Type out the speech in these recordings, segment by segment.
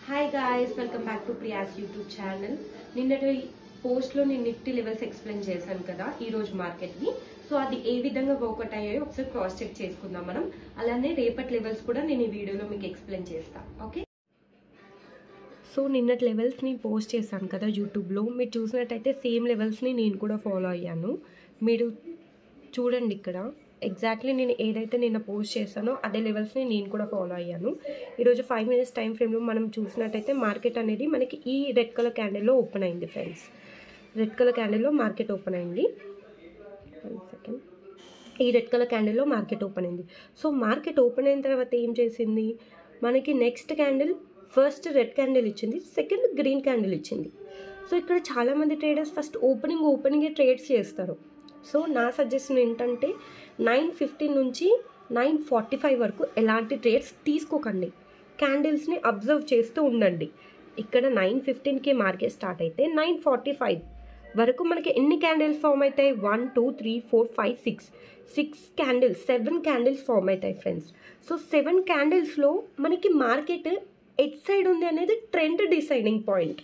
Hi guys, welcome back to Priya's YouTube channel. నిన్నటి పోస్ట్లో నేను నిఫ్టీ లెవెల్స్ ఎక్స్ప్లెయిన్ చేశాను కదా ఈ రోజు మార్కెట్ని. సో అది ఏ విధంగా వర్కౌట్ అయ్యాయో ఒకసారి క్రాస్ చెక్ చేసుకుందాం మనం. అలానే రేపటి లెవెల్స్ కూడా నేను ఈ వీడియోలో మీకు ఎక్స్ప్లెయిన్ చేస్తాను. ఓకే, సో నిన్నటి లెవెల్స్ని పోస్ట్ చేశాను కదా యూట్యూబ్లో. మీరు చూసినట్టయితే సేమ్ లెవెల్స్ని నేను కూడా ఫాలో అయ్యాను. మీరు చూడండి ఇక్కడ ఎగ్జాక్ట్లీ నేను ఏదైతే నిన్న పోస్ట్ చేశానో అదే లెవెల్స్ని నేను కూడా ఫాలో అయ్యాను. ఈరోజు 5 minutes టైం ఫ్రేమ్లో మనం చూసినట్టయితే మార్కెట్ అనేది మనకి ఈ రెడ్ కలర్ క్యాండిల్లో ఓపెన్ అయింది ఫ్రెండ్స్. రెడ్ కలర్ క్యాండిల్లో మార్కెట్ ఓపెన్ అయింది. 1 second. ఈ రెడ్ కలర్ క్యాండిల్లో మార్కెట్ ఓపెన్ అయింది. సో మార్కెట్ ఓపెన్ అయిన తర్వాత ఏం చేసింది, మనకి next candle first red candle ఇచ్చింది, సెకండ్ గ్రీన్ క్యాండిల్ ఇచ్చింది. సో ఇక్కడ చాలామంది ట్రేడర్స్ ఫస్ట్ ఓపెనింగే ట్రేడ్స్ చేస్తారు. సో నా సజెషన్ ఏంటంటే 9:15 నుంచి 9:45 వరకు ఎలాంటి ట్రేడ్స్ తీసుకోకండి. క్యాండిల్స్ని అబ్జర్వ్ చేస్తూ ఉండండి. ఇక్కడ 9:15కి మార్కెట్ స్టార్ట్ అయితే 9:45 వరకు మనకి ఎన్ని క్యాండిల్స్ ఫామ్ అవుతాయి? 1 2 3 4 5 6 క్యాండిల్స్, 7 క్యాండిల్స్ ఫామ్ అవుతాయి ఫ్రెండ్స్. సో 7 క్యాండిల్స్లో మనకి మార్కెట్ ఎట్ సైడ్ ఉంది అనేది trend deciding point.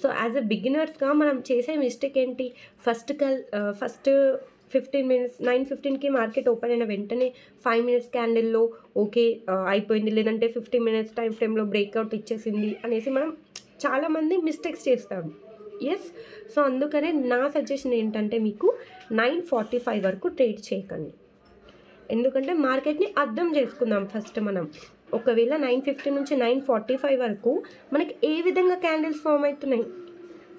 So as a బిగినర్స్గా మనం చేసే మిస్టేక్ ఏంటి, ఫస్ట్ 15 minutes 9:15కి మార్కెట్ ఓపెన్ అయిన వెంటనే 5 minutes క్యాండిల్లో ఓకే అయిపోయింది, లేదంటే 15 minutes టైం ఫ్రేమ్లో బ్రేక్అవుట్ ఇచ్చేసింది అనేసి మనం చాలామంది మిస్టేక్స్ చేస్తాము. ఎస్, సో అందుకనే నా సజెషన్ ఏంటంటే మీకు 9:45 వరకు ట్రేడ్ చేయకండి. ఎందుకంటే మార్కెట్ని అర్థం చేసుకుందాం ఫస్ట్ మనం. ఒకవేళ 9:15 నుంచి 9:45 వరకు మనకి ఏ విధంగా క్యాండిల్స్ ఫామ్ అవుతున్నాయి,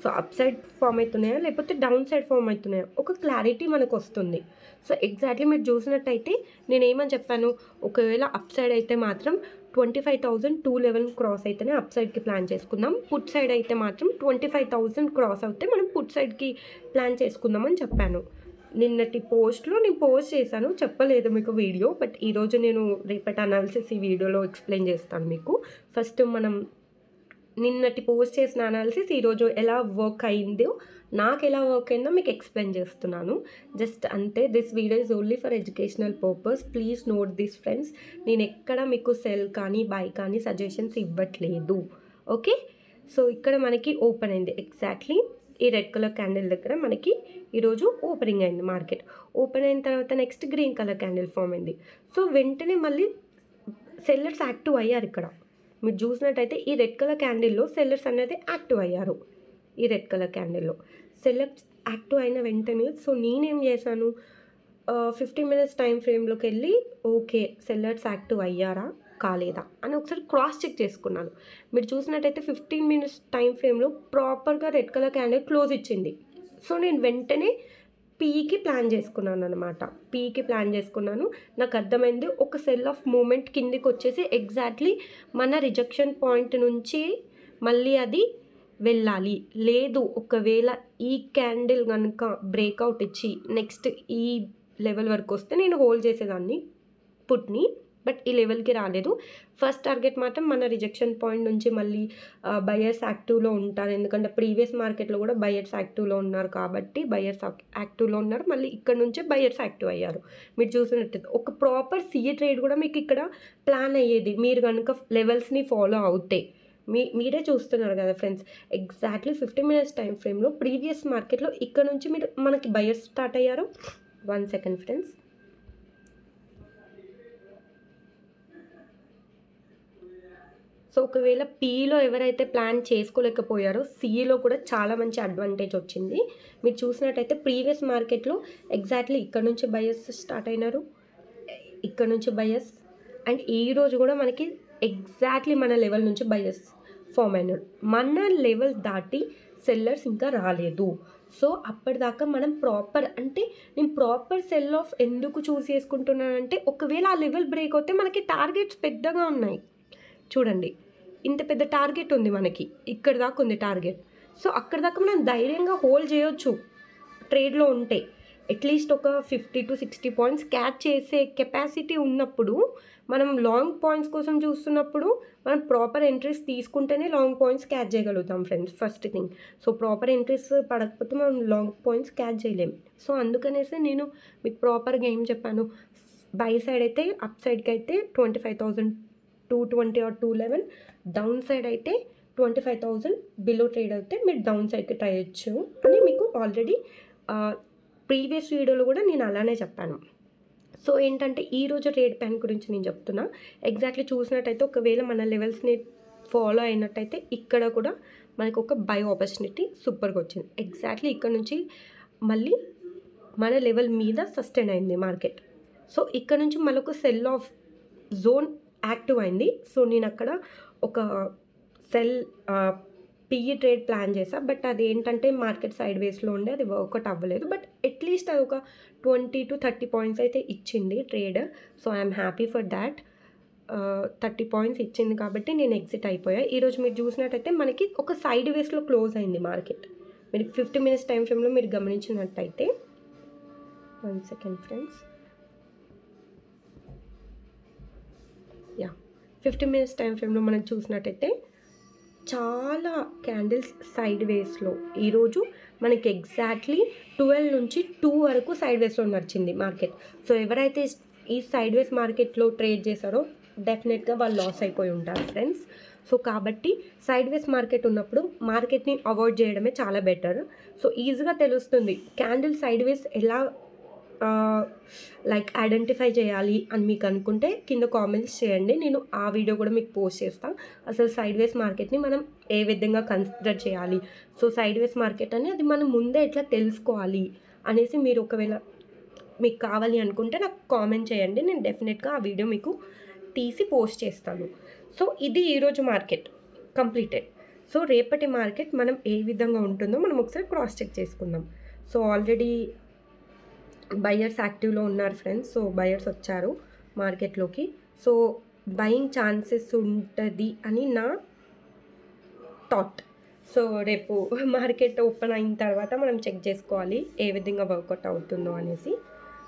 సో అప్ సైడ్ ఫామ్ అవుతున్నాయా లేకపోతే డౌన్ సైడ్ ఫామ్ అవుతున్నాయా, ఒక క్లారిటీ మనకు వస్తుంది. సో ఎగ్జాక్ట్లీ మీరు చూసినట్టయితే నేను ఏమని చెప్పాను, ఒకవేళ అప్ సైడ్ అయితే మాత్రం 25,211 క్రాస్ అయితేనే అప్ సైడ్కి ప్లాన్ చేసుకుందాం, పుట్ సైడ్ అయితే మాత్రం 25,000 క్రాస్ అవుతే మనం పుట్ సైడ్కి ప్లాన్ చేసుకుందాం అని చెప్పాను. నిన్నటి పోస్ట్లో నేను పోస్ట్ చేశాను, చెప్పలేదు మీకు వీడియో, బట్ ఈరోజు నేను రేపటి అనాలిసిస్ ఈ వీడియోలో ఎక్స్ప్లెయిన్ చేస్తాను మీకు. ఫస్ట్ మనం నిన్నటి పోస్ట్ చేసిన అనాలిసిస్ ఈరోజు ఎలా వర్క్ అయిందో, నాకు ఎలా వర్క్ అయిందో మీకు ఎక్స్ప్లెయిన్ చేస్తున్నాను. జస్ట్ అంతే. This video is only for educational purpose. Please note this friends. నేను ఎక్కడ మీకు సెల్ కానీ బై కానీ సజెషన్స్ ఇవ్వట్లేదు. ఓకే, సో ఇక్కడ మనకి ఓపెన్ అయింది ఎగ్జాక్ట్లీ ఈ రెడ్ కలర్ క్యాండిల్ దగ్గర మనకి ఈరోజు ఓపెనింగ్ అయింది మార్కెట్. ఓపెన్ అయిన తర్వాత next green colour candle form అయింది. సో వెంటనే మళ్ళీ సెల్లర్స్ యాక్టివ్ అయ్యారు. ఇక్కడ మీరు చూసినట్టయితే ఈ రెడ్ కలర్ క్యాండిల్లో సెల్లర్స్ అనేది యాక్టివ్ అయ్యారు. ఈ రెడ్ కలర్ క్యాండిల్లో సెల్లర్స్ యాక్టివ్ అయిన వెంటనే సో నేనేం చేశాను, 15 minutes టైం ఫ్రేమ్లోకి వెళ్ళి ఓకే సెల్లర్స్ యాక్టివ్ అయ్యారా కాలేదా అని ఒకసారి క్రాస్ చెక్ చేసుకున్నాను. మీరు చూసినట్టయితే 15 minutes టైం ఫ్రేమ్లో ప్రాపర్గా రెడ్ కలర్ క్యాండిల్ క్లోజ్ ఇచ్చింది. సో నేను వెంటనే పీకి ప్లాన్ చేసుకున్నాను అనమాట. పీకి ప్లాన్ చేసుకున్నాను. నాకు అర్థమైంది ఒక సెల్ ఆఫ్ మూమెంట్ కిందికి వచ్చేసి ఎగ్జాక్ట్లీ మన రిజెక్షన్ పాయింట్ నుంచి మళ్ళీ అది వెళ్ళాలి. లేదు ఒకవేళ ఈ క్యాండిల్ కనుక బ్రేక్అవుట్ ఇచ్చి నెక్స్ట్ ఈ లెవెల్ వరకు వస్తే నేను హోల్డ్ చేసేదాన్ని పుట్ని, బట్ ఈ లెవెల్కి రాలేదు. ఫస్ట్ టార్గెట్ మాత్రం మన రిజెక్షన్ పాయింట్ నుంచి మళ్ళీ బయర్స్ యాక్టివ్లో ఉంటారు. ఎందుకంటే ప్రీవియస్ మార్కెట్లో కూడా బయర్స్ యాక్టివ్లో ఉన్నారు కాబట్టి బయర్స్ యాక్టివ్లో ఉన్నారు. మళ్ళీ ఇక్కడ నుంచే బయర్స్ యాక్టివ్ అయ్యారు. మీరు చూసినట్టయితే ఒక ప్రాపర్ సిఏ ట్రేడ్ కూడా మీకు ఇక్కడ ప్లాన్ అయ్యేది మీరు కనుక లెవెల్స్ని ఫాలో అవుతే. మీరే చూస్తున్నారు కదా ఫ్రెండ్స్, ఎగ్జాక్ట్లీ 15 minutes టైం ఫ్రేమ్లో ప్రీవియస్ మార్కెట్లో ఇక్కడ నుంచి మనకి బయర్స్ స్టార్ట్ అయ్యారు. 1 second ఫ్రెండ్స్. సో ఒకవేళ పీలో ఎవరైతే ప్లాన్ చేసుకోలేకపోయారో సిఈలో కూడా చాలా మంచి అడ్వాంటేజ్ వచ్చింది. మీరు చూసినట్టయితే ప్రీవియస్ మార్కెట్లో ఎగ్జాక్ట్లీ ఇక్కడ నుంచి బయర్స్ స్టార్ట్ అయినారు, ఇక్కడ నుంచి బయర్స్, అండ్ ఈ రోజు కూడా మనకి ఎగ్జాక్ట్లీ మన లెవెల్ నుంచి బయర్స్ ఫామ్ అయినారు. మన లెవెల్ దాటి సెల్లర్స్ ఇంకా రాలేదు. సో అప్పటిదాకా మనం ప్రాపర్ అంటే నేను ప్రాపర్ సెల్ ఆఫ్ ఎందుకు చూస్ చేసుకుంటున్నానంటే ఒకవేళ ఆ లెవెల్ బ్రేక్ అవుతే మనకి టార్గెట్స్ పెద్దగా ఉన్నాయి. చూడండి ఇంత పెద్ద టార్గెట్ ఉంది మనకి, ఇక్కడ దాకా ఉంది టార్గెట్. సో అక్కడ దాకా మనం ధైర్యంగా హోల్డ్ చేయొచ్చు ట్రేడ్లో ఉంటే. అట్లీస్ట్ ఒక 50 to 60 పాయింట్స్ క్యాచ్ చేసే కెపాసిటీ ఉన్నప్పుడు మనం లాంగ్ పాయింట్స్ కోసం చూస్తున్నప్పుడు మనం ప్రాపర్ ఎంట్రీస్ తీసుకుంటేనే లాంగ్ పాయింట్స్ క్యాచ్ చేయగలుగుతాం friends. First thing, so proper entries పడకపోతే మనం లాంగ్ పాయింట్స్ క్యాచ్ చేయలేం. సో అందుకనేసి నేను మీకు ప్రాపర్గా ఏం చెప్పాను, బై సైడ్ అయితే అప్ సైడ్కి అయితే 25,000 220 ఆర్ 211, డౌన్ సైడ్ అయితే 25,000 బిలో ట్రేడ్ అయితే మీరు డౌన్ సైడ్కి ట్రై చేయొచ్చు అని మీకు ఆల్రెడీ ప్రీవియస్ వీడియోలో కూడా నేను అలానే చెప్పాను. సో ఏంటంటే ఈరోజు ట్రేడ్ ప్లాన్ గురించి నేను చెప్తున్నా. ఎగ్జాక్ట్లీ చూసినట్టయితే ఒకవేళ మన లెవెల్స్ని ఫాలో అయినట్టయితే ఇక్కడ కూడా మనకు ఒక బై ఆపర్చునిటీ సూపర్గా వచ్చింది. ఎగ్జాక్ట్లీ ఇక్కడ నుంచి మళ్ళీ మన లెవెల్ మీద సస్టైన్ అయింది మార్కెట్. సో ఇక్కడ నుంచి మళ్ళొక సెల్ ఆఫ్ జోన్ యాక్టివ్ అయింది. సో నేను అక్కడ ఒక సెల్ పిఈ ట్రేడ్ ప్లాన్ చేసా, బట్ అది ఏంటంటే మార్కెట్ సైడ్ వేస్లో ఉండే అది వర్కౌట్ అవ్వలేదు. బట్ అట్లీస్ట్ అది ఒక 20 to 30 పాయింట్స్ అయితే ఇచ్చింది trade. So I'm happy for that. 30 points ఇచ్చింది కాబట్టి నేను ఎగ్జిట్ అయిపోయా. ఈరోజు మీరు చూసినట్టయితే మనకి ఒక సైడ్ వేస్లో క్లోజ్ అయింది మార్కెట్. మీరు 50 minutes టైం ఫ్రేమ్లో మీరు గమనించినట్టయితే, 1 second ఫ్రెండ్స్, 50 minutes టైం ఫ్రేమ్లో మనం చూసినట్టయితే చాలా క్యాండిల్స్ సైడ్ వేస్లో ఈరోజు మనకి ఎగ్జాక్ట్లీ 12 నుంచి 2 వరకు సైడ్ వేస్లో నడిచింది మార్కెట్. సో ఎవరైతే ఈ సైడ్ వేస్ మార్కెట్లో ట్రేడ్ చేశారో డెఫినెట్గా వాళ్ళు లాస్ అయిపోయి ఉంటారు ఫ్రెండ్స్. సో కాబట్టి సైడ్ వేస్ మార్కెట్ ఉన్నప్పుడు మార్కెట్ని అవాయిడ్ చేయడమే చాలా బెటర్. సో ఈజీగా తెలుస్తుంది క్యాండిల్ సైడ్ వేస్ ఎలా లైక్ ఐడెంటిఫై చేయాలి అని మీకు అనుకుంటే కింద కామెంట్స్ చేయండి. నేను ఆ వీడియో కూడా మీకు పోస్ట్ చేస్తాను. అసలు సైడ్ వేస్ మార్కెట్ని మనం ఏ విధంగా కన్సిడర్ చేయాలి, సో సైడ్ వేస్ మార్కెట్ అని అది మనం ముందే ఎట్లా తెలుసుకోవాలి అనేసి మీరు ఒకవేళ మీకు కావాలి అనుకుంటే నాకు కామెంట్ చేయండి. నేను డెఫినెట్గా ఆ వీడియో మీకు తీసి పోస్ట్ చేస్తాను. సో ఇది ఈరోజు మార్కెట్ కంప్లీటెడ్. సో రేపటి మార్కెట్ మనం ఏ విధంగా ఉంటుందో మనం ఒకసారి క్రాస్ చెక్ చేసుకుందాం. సో ఆల్రెడీ బయర్స్ యాక్టివ్లో ఉన్నారు ఫ్రెండ్స్. సో బయర్స్ వచ్చారు మార్కెట్లోకి. సో బయింగ్ ఛాన్సెస్ ఉంటుంది అని నా థాట్. సో రేపు మార్కెట్ ఓపెన్ అయిన తర్వాత మనం చెక్ చేసుకోవాలి ఏ విధంగా వర్కౌట్ అవుతుందో అనేసి.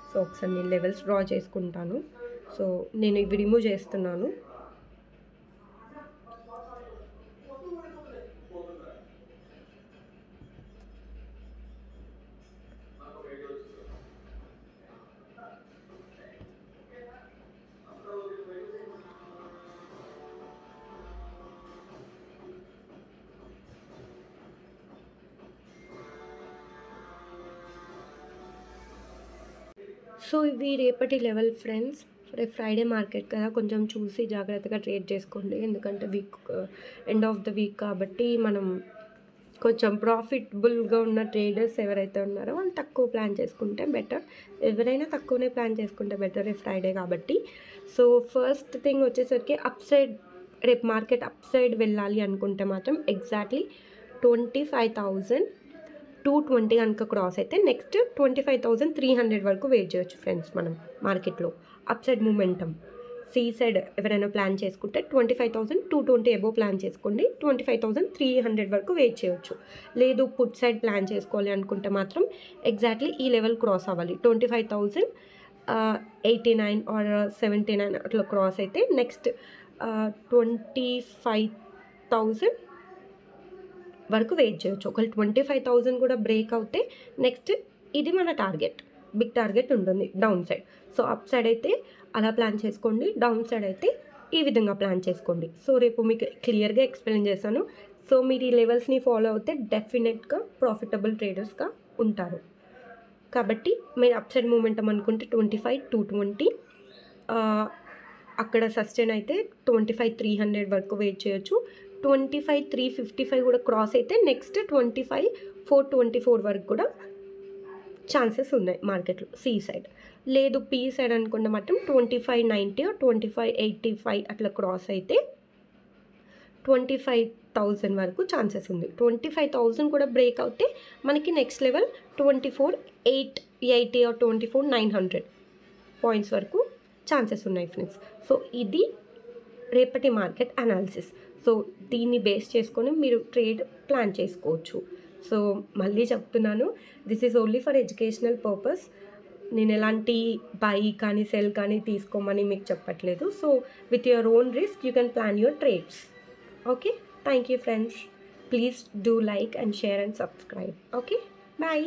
సో ఒకసారి నేను లెవెల్స్ డ్రా చేసుకుంటాను. సో నేను ఇవి రిమూవ్ చేస్తున్నాను. సో ఇవి రేపటి లెవెల్ ఫ్రెండ్స్. రేపు ఫ్రైడే మార్కెట్ కదా, కొంచెం చూసి జాగ్రత్తగా ట్రేడ్ చేసుకోండి. ఎందుకంటే week end of the week కాబట్టి మనం కొంచెం ప్రాఫిటబుల్గా ఉన్న ట్రేడర్స్ ఎవరైతే ఉన్నారో వాళ్ళు తక్కువ ప్లాన్ చేసుకుంటే బెటర్. ఎవరైనా తక్కువనే ప్లాన్ చేసుకుంటే బెటర్ రేపు ఫ్రైడే కాబట్టి. సో ఫస్ట్ థింగ్ వచ్చేసరికి అప్ సైడ్, రేపు మార్కెట్ అప్ సైడ్ వెళ్ళాలి అనుకుంటే మాత్రం ఎగ్జాక్ట్లీ 25,220 కనుక క్రాస్ అయితే నెక్స్ట్ 25,300 వరకు వెయిట్ చేయొచ్చు ఫ్రెండ్స్ మనం మార్కెట్లో. Upside momentum C side ఎవరైనా ప్లాన్ చేసుకుంటే 25,220 అబోవ్ ప్లాన్ చేసుకోండి. 25,300 వరకు వెయిట్ చేయొచ్చు. లేదు పుట్ సైడ్ ప్లాన్ చేసుకోవాలి అనుకుంటే మాత్రం ఎగ్జాక్ట్లీ ఈ లెవెల్ క్రాస్ అవ్వాలి. 25,089 ఆర్ 79 అట్లా క్రాస్ అయితే నెక్స్ట్ 25,000 వరకు వెయిట్ చేయొచ్చు. ఒకవేళ 25,000 కూడా బ్రేక్ అవుతే నెక్స్ట్ ఇది మన టార్గెట్, బిగ్ టార్గెట్ ఉంటుంది down side. So up side అయితే అలా ప్లాన్ చేసుకోండి, డౌన్ సైడ్ అయితే ఈ విధంగా ప్లాన్ చేసుకోండి. సో రేపు మీకు క్లియర్గా ఎక్స్ప్లెయిన్ చేశాను. సో మీరు ఈ లెవెల్స్ని ఫాలో అవుతే డెఫినెట్గా ప్రాఫిటబుల్ ట్రేడర్స్గా ఉంటారు. కాబట్టి మీరు అప్ సైడ్ మూమెంటం అనుకుంటే 25,220, అక్కడ సస్టైన్ అయితే 25,300 వరకు వెయిట్ చేయొచ్చు. 25,355 కూడా క్రాస్ అయితే నెక్స్ట్ 25,424 వరకు కూడా ఛాన్సెస్ ఉన్నాయి మార్కెట్లో సి సైడ్. లేదు పి సైడ్ అనుకుంటే మాత్రం 25,90 25,85 అట్లా క్రాస్ అయితే 25,000 వరకు ఛాన్సెస్ ఉంది. 25,000 కూడా బ్రేక్ అవుతే మనకి నెక్స్ట్ లెవెల్ 24,880 ఆర్ 24,900 పాయింట్స్ వరకు ఛాన్సెస్ ఉన్నాయి ఫ్రెండ్స్. సో ఇది రేపటి మార్కెట్ అనాలిసిస్. సో దీన్ని బేస్ చేసుకొని మీరు ట్రేడ్ ప్లాన్ చేసుకోవచ్చు. సో మళ్ళీ చెప్తున్నాను, this is only for educational purpose. నేను ఎలాంటి బై కానీ సెల్ కానీ తీసుకోమని మీకు చెప్పట్లేదు. So with your own risk you can plan your trades. Okay, thank you friends. Please do like and share and subscribe. Okay, bye.